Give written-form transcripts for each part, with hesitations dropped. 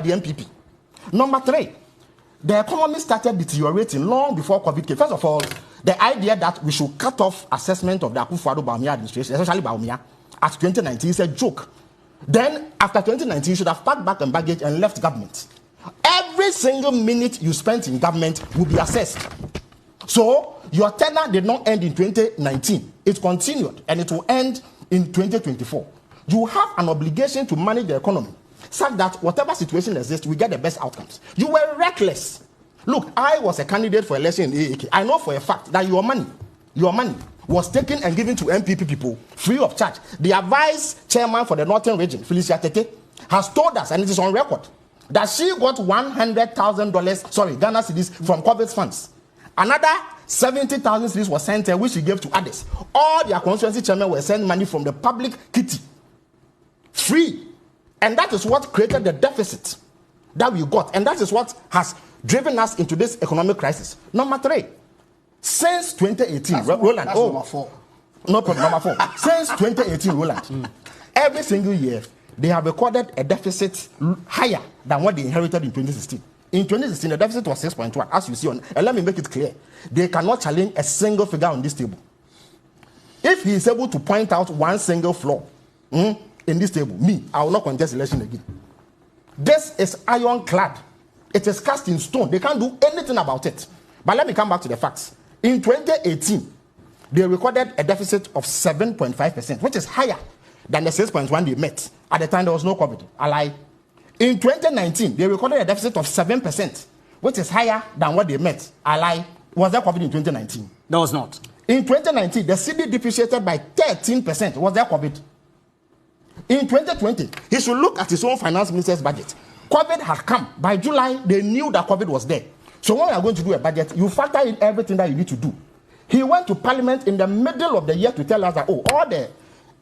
the MPP. Number 3, the economy started deteriorating long before COVID came. First of all, the idea that we should cut off assessment of the Akufo-Addo administration, especially Bawumia, at 2019 is a joke. Then, after 2019, you should have packed back and baggage and left government. Every single minute you spent in government will be assessed. So, your tenure did not end in 2019. It continued, and it will end in 2024. You have an obligation to manage the economy such that whatever situation exists, we get the best outcomes. You were reckless. Look, I was a candidate for election in AAK. I know for a fact that your money was taken and given to MPP people free of charge. The vice chairman for the Northern Region, Felix Kwakye, has told us, and it is on record, that she got $100,000, Ghana cedis from COVID funds. Another 70,000 cedis was sent her, which she gave to others. All their constituency chairmen were sending money from the public kitty, free. And that is what created the deficit that we got. And that is what has driven us into this economic crisis. Number 3, since 2018, Roland. Number 4. No problem, number 4. Since 2018, Roland, every single year, they have recorded a deficit higher than what they inherited in 2016. In 2016, the deficit was 6.1, as you see on. And let me make it clear. They cannot challenge a single figure on this table. If he is able to point out one single flaw in this table, I will not contest election again. This is ironclad. It is cast in stone. They can't do anything about it. But let me come back to the facts. In 2018, they recorded a deficit of 7.5%, which is higher than the 6.1 they met. At the time, there was no COVID. I lie. In 2019, they recorded a deficit of 7%, which is higher than what they met. I lie. Was there COVID in 2019? There was not. In 2019, the cedi depreciated by 13%. Was there COVID? In 2020, he should look at his own finance minister's budget. COVID had come. By July, they knew that COVID was there. So when we are going to do a budget, you factor in everything that you need to do. He went to Parliament in the middle of the year to tell us that, all the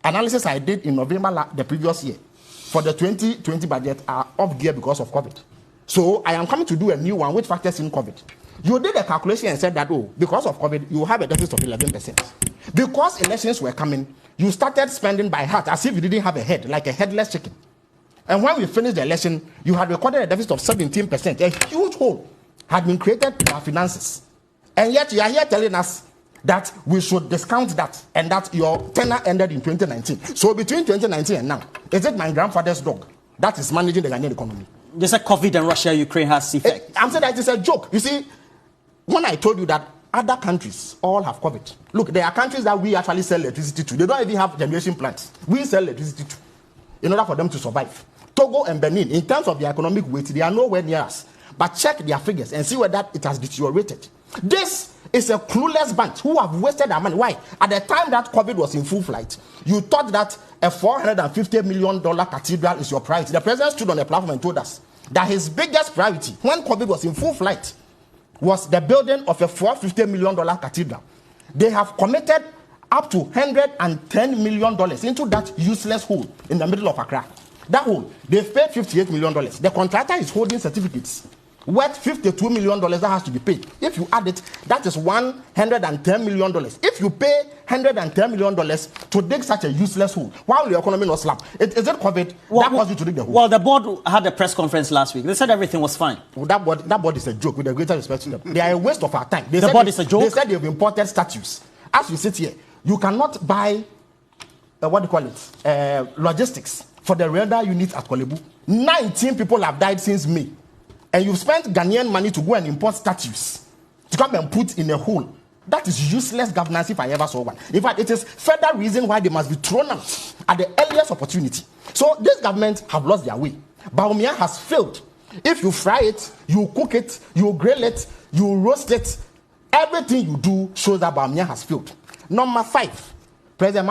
analysis I did in November the previous year for the 2020 budget are off gear because of COVID. So I am coming to do a new one which factors in COVID. You did a calculation and said that, because of COVID, you have a deficit of 11%. Because elections were coming, you started spending by heart as if you didn't have a head, like a headless chicken. And when we finished the election, you had recorded a deficit of 17%. A huge hole had been created in our finances. And yet you are here telling us that we should discount that and that your tenure ended in 2019. So between 2019 and now, is it my grandfather's dog that is managing the Ghanaian economy? They said COVID and Russia-Ukraine has effect. I'm saying that it's a joke. You see, when I told you that other countries all have COVID, look, there are countries that we actually sell electricity to. They don't even have generation plants. We sell electricity to in order for them to survive. Togo and Benin, in terms of their economic weight, they are nowhere near us. But check their figures and see whether it has deteriorated. This is a clueless bunch who have wasted their money. Why? At the time that COVID was in full flight, you thought that a $450 million cathedral is your priority. The president stood on the platform and told us that his biggest priority when COVID was in full flight was the building of a $450 million cathedral. They have committed up to $110 million into that useless hole in the middle of Accra. That hole, they've paid $58 million. The contractor is holding certificates worth $52 million that has to be paid. If you add it, that is $110 million. If you pay $110 million to dig such a useless hole, why will the economy not slap? Is it COVID that caused you to dig the hole? Well, the board had a press conference last week. They said everything was fine. Well, that board is a joke, with the greater respect to them. They are a waste of our time. The board is a joke? They said they've imported statues. As we sit here, you cannot buy, logistics for the radar unit at Kolebu. 19 people have died since May. And you've spent Ghanaian money to go and import statues to come and put in a hole. That is useless governance if I ever saw one. In fact, it is further reason why they must be thrown out at the earliest opportunity. So this government have lost their way. Bawumia has failed. If you fry it, you cook it, you grill it, you roast it, everything you do shows that Bawumia has failed. Number 5, President